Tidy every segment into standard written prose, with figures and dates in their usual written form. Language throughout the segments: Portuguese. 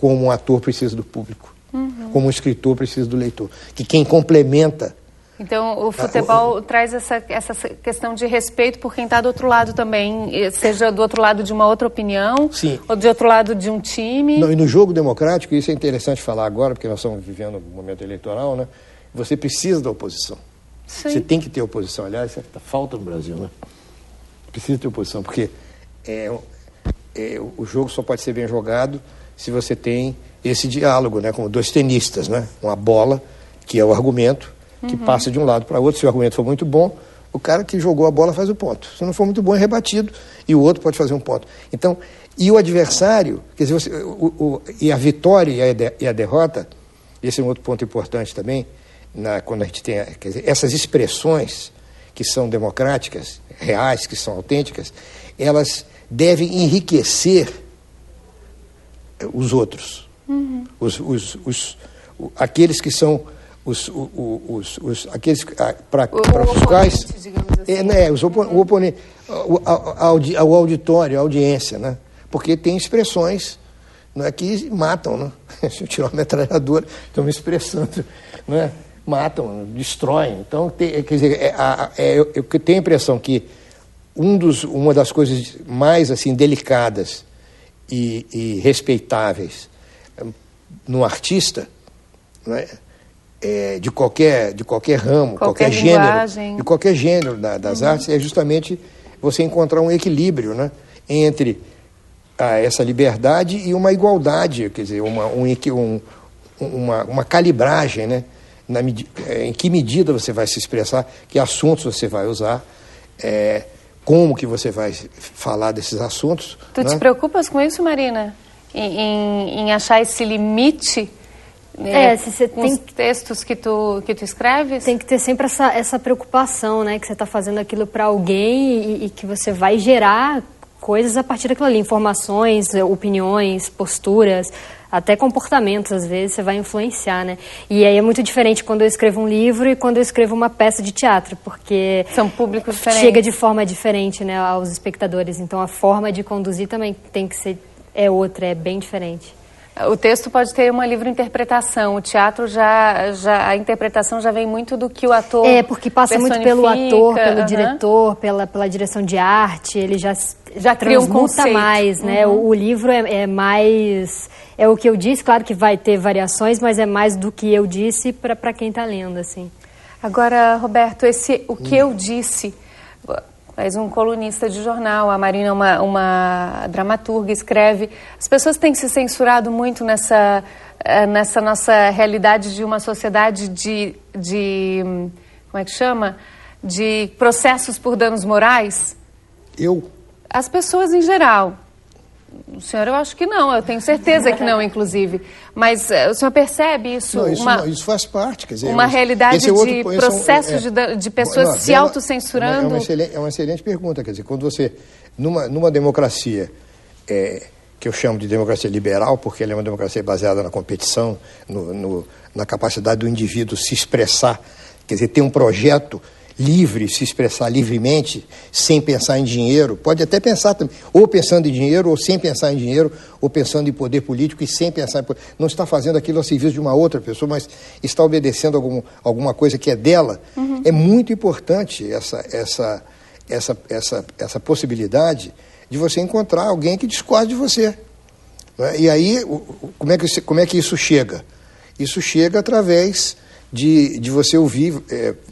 como um ator precisa do público, como um escritor precisa do leitor. Que quem complementa... Então, o futebol traz essa questão de respeito por quem está do outro lado também, seja do outro lado de uma outra opinião, sim, ou do outro lado de um time. Não, e no jogo democrático, isso é interessante falar agora, porque nós estamos vivendo um momento eleitoral, né? Você precisa da oposição. Sim. Você tem que ter oposição. Aliás, isso falta no Brasil, né? Precisa ter oposição, porque o jogo só pode ser bem jogado se você tem esse diálogo, né? Como dois tenistas, né? Uma bola, que é o argumento, que passa de um lado para o outro. Se o argumento for muito bom, o cara que jogou a bola faz o ponto. Se não for muito bom, é rebatido e o outro pode fazer um ponto. Então, e o adversário, quer dizer, e a vitória e a derrota, esse é um outro ponto importante também, quando a gente tem, quer dizer, essas expressões que são democráticas, reais, que são autênticas, elas devem enriquecer os outros. Aqueles que são aqueles para os quais o oponente, o auditório, a audiência, né? Porque tem expressões, não é, que matam, né? Se eu tirar uma metralhadora, estão me expressando, não é? Matam, destroem. Então, quer dizer, eu tenho a impressão que uma das coisas mais assim delicadas e respeitáveis no artista, não é? De qualquer ramo, qualquer gênero, de qualquer gênero das artes, é justamente você encontrar um equilíbrio, né, entre essa liberdade e uma igualdade, quer dizer, uma calibragem, né, em que medida você vai se expressar, que assuntos você vai usar, como que você vai falar desses assuntos. Tu te preocupas com isso, Marina? Em achar esse limite? Se você tem os textos que tu escreves? Tem que ter sempre essa preocupação, né? Que você está fazendo aquilo para alguém e que você vai gerar coisas a partir daquilo ali. Informações, opiniões, posturas, até comportamentos, às vezes, você vai influenciar, né? E aí é muito diferente quando eu escrevo um livro e quando eu escrevo uma peça de teatro, porque... São públicos diferentes. Chega de forma diferente, né, aos espectadores. Então a forma de conduzir também tem que ser... outra, é bem diferente. O texto pode ter uma livre interpretação, o teatro a interpretação já vem muito do que o ator porque passa muito pelo ator, pelo diretor, pela direção de arte, ele já cria um conceito mais, né? O livro é mais... É o que eu disse, claro que vai ter variações, mas é mais do que eu disse para quem está lendo, assim. Agora, Roberto, o que eu disse... És um colunista de jornal, a Marina é uma dramaturga, escreve. As pessoas têm se censurado muito nessa nossa realidade de uma sociedade de como é que chama? De processos por danos morais. As pessoas em geral. O senhor, eu acho que não, eu tenho certeza que não, inclusive. Mas o senhor percebe isso? Não, isso faz parte, quer dizer... Uma realidade de processos de pessoas se autocensurando? É uma excelente pergunta, quer dizer, quando você... Numa democracia, que eu chamo de democracia liberal, porque ela é uma democracia baseada na competição, na capacidade do indivíduo se expressar, quer dizer, ter um projeto livre, se expressar livremente, sem pensar em dinheiro, pode até pensar também, ou pensando em dinheiro, ou sem pensar em dinheiro, ou pensando em poder político e sem pensar em poder. Não está fazendo aquilo a serviço de uma outra pessoa, mas está obedecendo alguma coisa que é dela. É muito importante essa possibilidade de você encontrar alguém que discorde de você. Né? E aí, como é que isso chega? Isso chega através de você ouvir,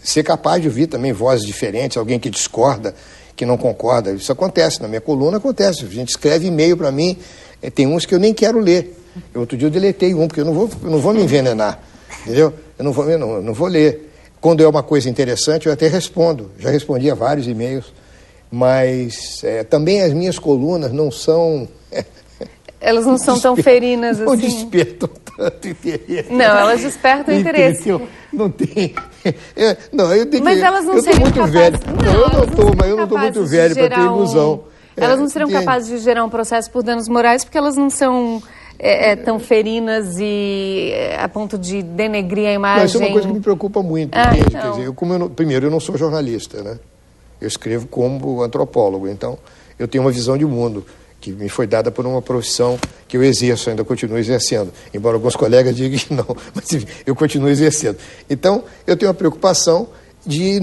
ser capaz de ouvir também vozes diferentes, alguém que discorda, que não concorda. Isso acontece, na minha coluna acontece. A gente escreve e-mail para mim, tem uns que eu nem quero ler. Outro dia eu deletei um, porque eu não vou me envenenar, entendeu? Eu não vou ler. Quando é uma coisa interessante, eu até respondo. Já respondi a vários e-mails, mas também as minhas colunas não são... Elas não são tão ferinas assim. Não despertam tanto interesse. Não, elas despertam interesse. Não tem. Mas elas não seriam muito capazes... velho. Mas eu não estou muito velho para ter ilusão. Elas não seriam capazes de gerar um processo por danos morais porque elas não são tão ferinas e a ponto de denegrir a imagem. Não, isso é uma coisa que me preocupa muito. Então. Quer dizer, primeiro, eu não sou jornalista, né? Eu escrevo como antropólogo, então eu tenho uma visão de mundo. que me foi dada por uma profissão que eu exerço, ainda continuo exercendo, embora alguns colegas digam que não, mas enfim, eu continuo exercendo. Então, eu tenho a preocupação de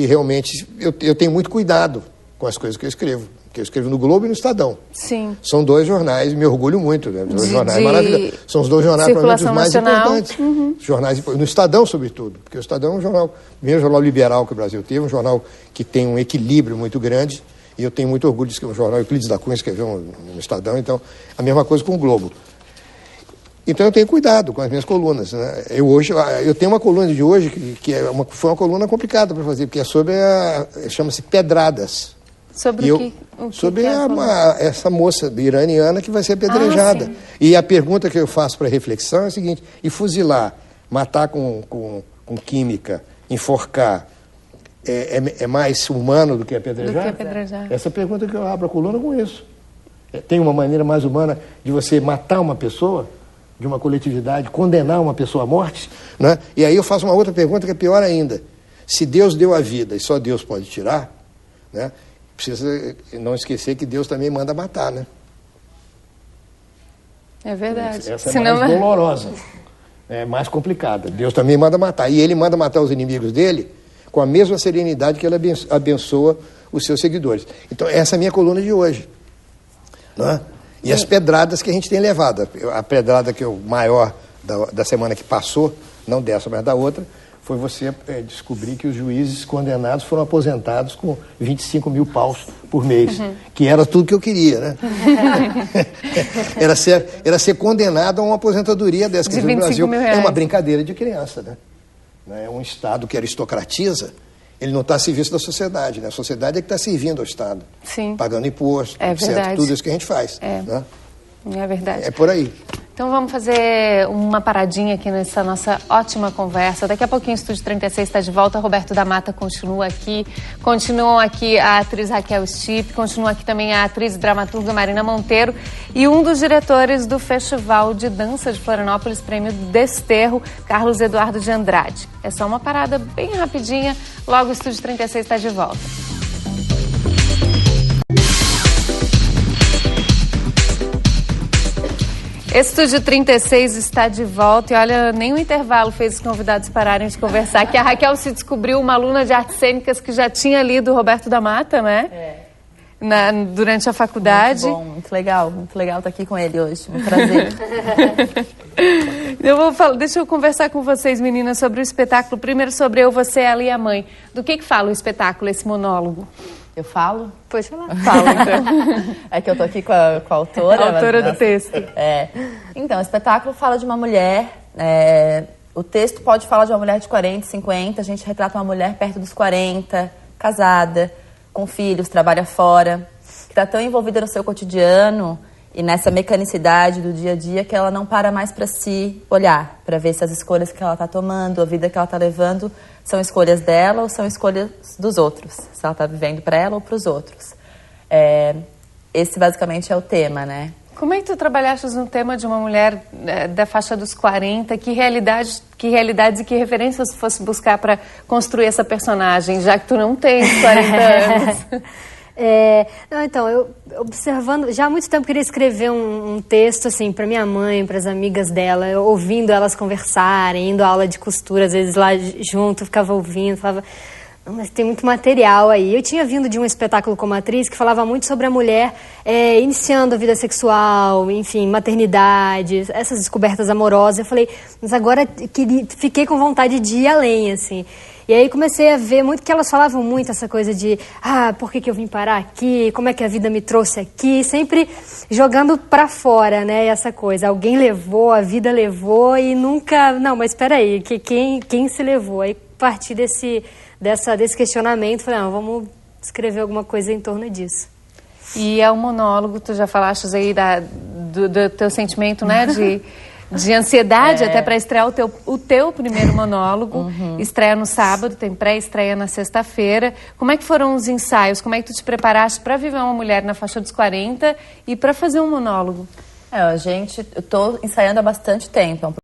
realmente, eu tenho muito cuidado com as coisas que eu escrevo no Globo e no Estadão. Sim. São 2 jornais, me orgulho muito, né? Dois jornais maravilhosos. São os 2 jornais, para mim, os mais importantes. Jornais, no Estadão, sobretudo, porque o Estadão é um jornal, o primeiro jornal liberal que o Brasil teve, um jornal que tem um equilíbrio muito grande, e eu tenho muito orgulho de escrever um jornal, Euclides da Cunha escreveu no Estadão, então, a mesma coisa com o Globo. Então eu tenho cuidado com as minhas colunas, né? Eu tenho uma coluna de hoje que foi uma coluna complicada para fazer, porque é sobre chama-se Pedradas. Sobre o que sobre essa moça iraniana que vai ser apedrejada. E a pergunta que eu faço para reflexão é a seguinte: e fuzilar, matar com química, enforcar, é mais humano do que apedrejar? Essa pergunta que eu abro a coluna com isso. Tem uma maneira mais humana de você matar uma pessoa, de uma coletividade, condenar uma pessoa à morte? Né? E aí eu faço uma outra pergunta que é pior ainda. Se Deus deu a vida e só Deus pode tirar, né? Precisa não esquecer que Deus também manda matar, né? É verdade. Essa é mais dolorosa, é mais complicada. Deus também manda matar. E ele manda matar os inimigos dele com a mesma serenidade que ele abençoa os seus seguidores. Então, essa é a minha coluna de hoje. Né? E as pedradas que a gente tem levado. A pedrada que eu maior da semana que passou, não dessa, mas da outra, foi você descobrir que os juízes condenados foram aposentados com 25 mil paus por mês, que era tudo que eu queria, né? era ser condenado a uma aposentadoria dessa, que no Brasil é uma brincadeira de criança, né? É um Estado que aristocratiza, ele não está a serviço da sociedade, né? A sociedade é que está servindo ao Estado, pagando imposto, etc. Tudo isso que a gente faz. Né? É verdade. É por aí. Então vamos fazer uma paradinha aqui nessa nossa ótima conversa. Daqui a pouquinho o Estúdio 36 está de volta. Roberto da Mata continua aqui. Continuam aqui a atriz Raquel Stipp. Continua aqui também a atriz e dramaturga Marina Monteiro. E um dos diretores do Festival de Dança de Florianópolis, Prêmio Desterro, Carlos Eduardo de Andrade. É só uma parada bem rapidinha. Logo o Estúdio 36 está de volta. Estúdio 36 está de volta e olha, nem o intervalo fez os convidados pararem de conversar, que a Raquel se descobriu uma aluna de artes cênicas que já tinha lido Roberto da Mata, né? Durante a faculdade. Muito bom, muito legal estar aqui com ele hoje, um prazer. Deixa eu conversar com vocês, meninas, sobre o espetáculo. Primeiro sobre Eu, Você, Ela e a Mãe. Do que fala o espetáculo, esse monólogo? Eu falo? Pode falar. Fala, então. É que eu tô aqui com a autora. A autora do texto. Então, o espetáculo fala de uma mulher. O texto pode falar de uma mulher de 40, 50. A gente retrata uma mulher perto dos 40, casada, com filhos, trabalha fora, que está tão envolvida no seu cotidiano e nessa mecanicidade do dia a dia que ela não para mais para se olhar, para ver se as escolhas que ela está tomando, a vida que ela está levando, são escolhas dela ou são escolhas dos outros, se ela está vivendo para ela ou para os outros. Esse basicamente é o tema, né? Como é que tu trabalhaste no tema de uma mulher da faixa dos 40? Que realidades e que referências tu fosse buscar para construir essa personagem, já que tu não tens 40 anos? Então, eu observando, já há muito tempo queria escrever um texto assim para minha mãe, para as amigas dela, eu, ouvindo elas conversarem, indo à aula de costura, às vezes lá junto, ficava ouvindo, falava, não, mas tem muito material aí. Eu tinha vindo de um espetáculo como atriz que falava muito sobre a mulher iniciando a vida sexual, enfim, maternidade, essas descobertas amorosas. Eu falei, mas agora fiquei com vontade de ir além, assim. E aí comecei a ver muito que elas falavam muito essa coisa de por que eu vim parar aqui, como é que a vida me trouxe aqui, sempre jogando pra fora, né, essa coisa. Alguém levou, a vida levou e nunca... Não, mas espera aí, quem se levou? Aí a partir desse questionamento, falei, vamos escrever alguma coisa em torno disso. E é um monólogo, tu já falaste aí do teu sentimento, né, de ansiedade até para estrear o teu primeiro monólogo. Estreia no sábado, tem pré-estreia na sexta-feira. Como é que foram os ensaios? Como é que tu te preparaste para viver uma mulher na faixa dos 40 e para fazer um monólogo? Eu tô ensaiando há bastante tempo.